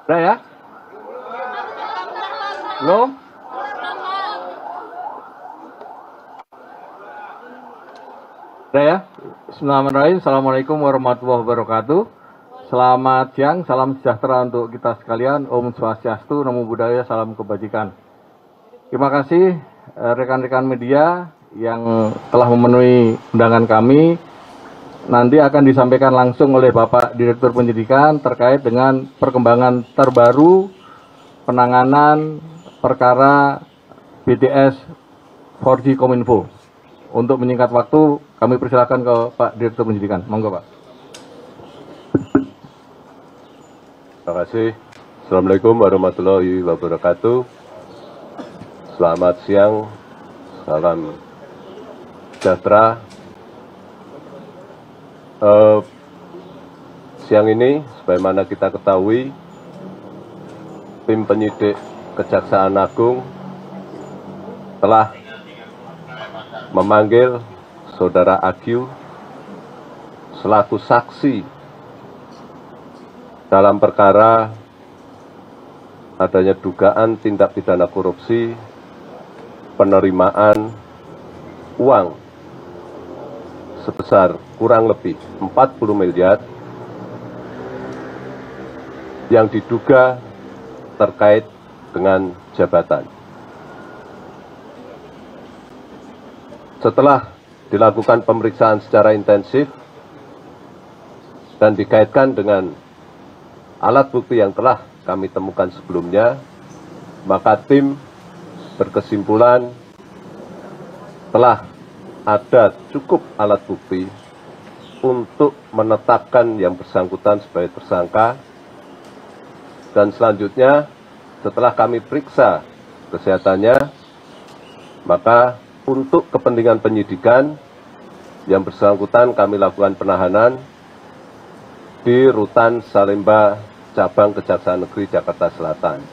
Udah ya? Belum? Udah ya? Bismillahirrahmanirrahim. Assalamualaikum warahmatullahi wabarakatuh. Selamat siang, salam sejahtera untuk kita sekalian. Om Swastiastu, Namo Buddhaya, salam kebajikan. Terima kasih rekan-rekan media yang telah memenuhi undangan kami. Nanti akan disampaikan langsung oleh Bapak Direktur Penyidikan terkait dengan perkembangan terbaru penanganan perkara BTS 4G Kominfo. Untuk menyingkat waktu, kami persilakan ke Pak Direktur Penyidikan. Monggo, Pak. Terima kasih. Assalamualaikum warahmatullahi wabarakatuh. Selamat siang, salam sejahtera. Siang ini, sebagaimana kita ketahui, tim penyidik Kejaksaan Agung telah memanggil Saudara Aq selaku saksi dalam perkara adanya dugaan tindak pidana korupsi penerimaan uang sebesar kurang lebih 40 miliar yang diduga terkait dengan jabatan. Setelah dilakukan pemeriksaan secara intensif dan dikaitkan dengan alat bukti yang telah kami temukan sebelumnya, maka tim berkesimpulan telah ada cukup alat bukti untuk menetapkan yang bersangkutan sebagai tersangka. Dan selanjutnya, setelah kami periksa kesehatannya, maka untuk kepentingan penyidikan yang bersangkutan kami lakukan penahanan di Rutan Salemba, Cabang Kejaksaan Negeri Jakarta Selatan.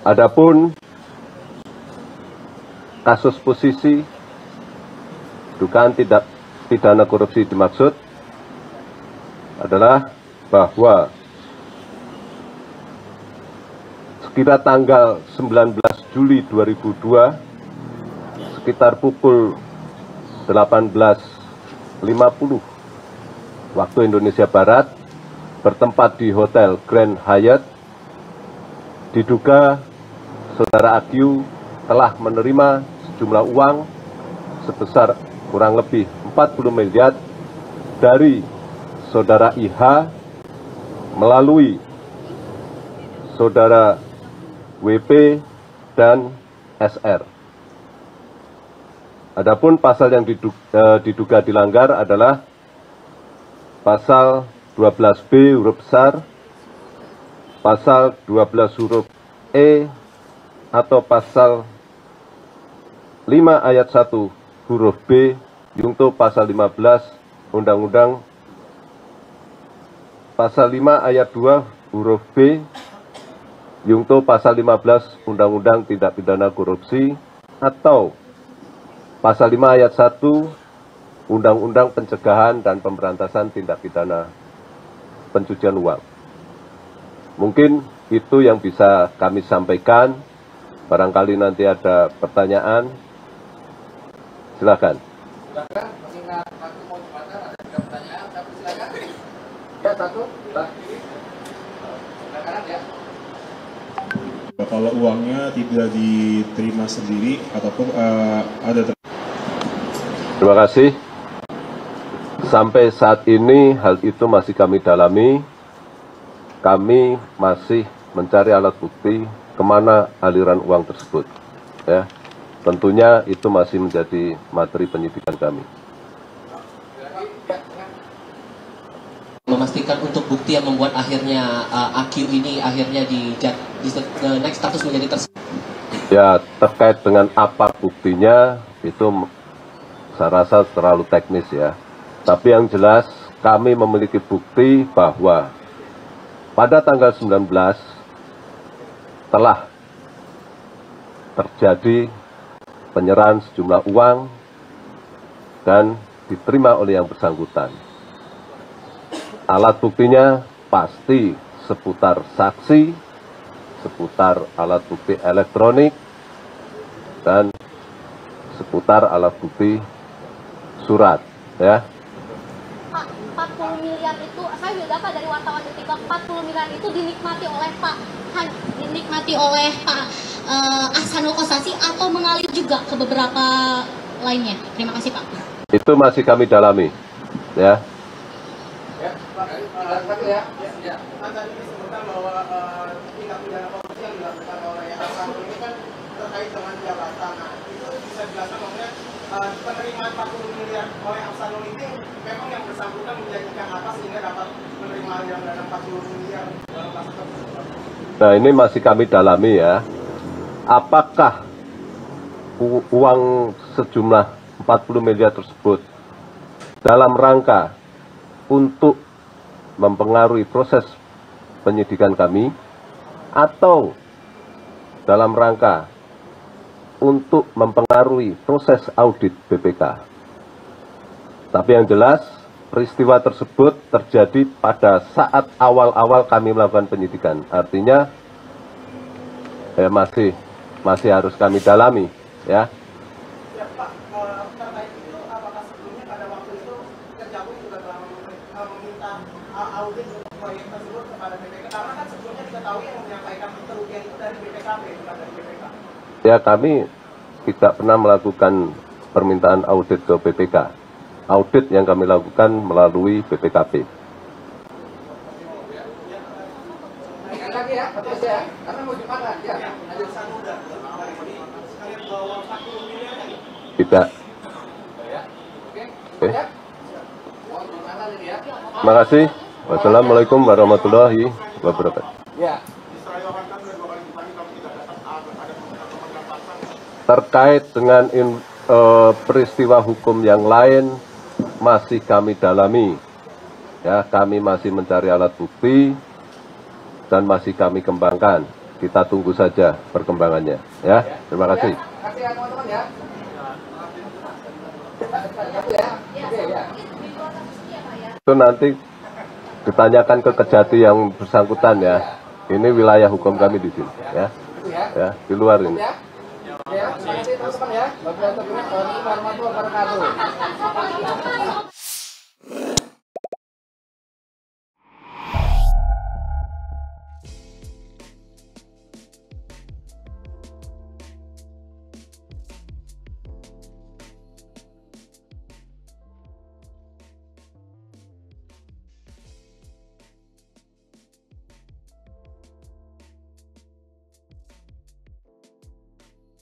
Adapun kasus posisi dugaan tindak pidana korupsi dimaksud adalah bahwa sekira tanggal 19 Juli 2002 sekitar pukul 18.50 waktu Indonesia Barat bertempat di Hotel Grand Hyatt, diduga Saudara Aq telah menerima sejumlah uang sebesar kurang lebih 40 miliar dari Saudara IH melalui Saudara WP dan SR. Adapun pasal yang diduga dilanggar adalah pasal 12B huruf besar, pasal 12 huruf E atau pasal 5 ayat 1 huruf B yungto pasal 15 Undang-Undang, pasal 5 ayat 2 huruf B yungto pasal 15 Undang-Undang Tindak Pidana Korupsi atau pasal 5 ayat 1 Undang-Undang Pencegahan dan Pemberantasan Tindak Pidana Pencucian Uang. Mungkin itu yang bisa kami sampaikan. Barangkali nanti ada pertanyaan. Silakan. Silakan, mengingat waktu mau cepat, ada 3 pertanyaan, tapi silakan. Ya, satu. Silakan ya. Kalau uangnya tidak diterima sendiri ataupun ada. Terima kasih. Sampai saat ini hal itu masih kami dalami. Kami masih mencari alat bukti kemana aliran uang tersebut. Ya, tentunya itu masih menjadi materi penyidikan kami. Memastikan untuk bukti yang membuat akhirnya Aq ini akhirnya naik status menjadi tersangka. Ya, terkait dengan apa buktinya itu saya rasa terlalu teknis ya. Tapi yang jelas kami memiliki bukti bahwa pada tanggal 19 telah terjadi penyerahan sejumlah uang dan diterima oleh yang bersangkutan. Alat buktinya pasti seputar saksi, seputar alat bukti elektronik, dan seputar alat bukti surat, ya. Pak, 40 miliar itu, saya juga dapat dari wartawan Detik, 40 miliar itu dinikmati oleh Pak Ahsanul Kossasi atau mengalir juga ke beberapa lainnya. Terima kasih Pak. Itu masih kami dalami, ya. Tadi disebutkan bahwa tindak pidana korupsi yang dilakukan oleh Ahsanul ini kan terkait dengan jabatan. Nah, itu bisa dijelaskan maksudnya penerimaan 40 miliar oleh Ahsanul ini memang yang bersangkutan menjanjikan apa sehingga dapat menerima yang dana 40 miliar dalam kasus tersebut. Nah, ini masih kami dalami, ya. Apakah uang sejumlah 40 miliar tersebut dalam rangka untuk mempengaruhi proses penyidikan kami atau dalam rangka untuk mempengaruhi proses audit BPK. Tapi yang jelas peristiwa tersebut terjadi pada saat awal-awal kami melakukan penyidikan. Artinya masih harus kami dalami, ya. Ya Pak, terkait itu apakah sebelumnya pada waktu itu Kejagung juga telah meminta audit untuk proyek tersebut kepada BPK? Karena kan sebelumnya diketahui yang menyampaikan kerugian itu dari BPKP, bukan dari BPK. Ya, kami tidak pernah melakukan permintaan audit ke BPK. Audit yang kami lakukan melalui BPKP. Tidak. Oke. Terima kasih. Wassalamualaikum warahmatullahi wabarakatuh. Terkait dengan peristiwa hukum yang lain masih kami dalami, ya, kami masih mencari alat bukti dan masih kami kembangkan. Kita tunggu saja perkembangannya, ya. Terima kasih. Itu nanti ditanyakan ke Kejati yang bersangkutan, ya. Ini wilayah hukum kami di sini, ya. Ya, di luar ini. Ya, terima kasih teman-teman ya. Wabillahi taufiq wal hidayah. Warahmatullahi wabarakatuh.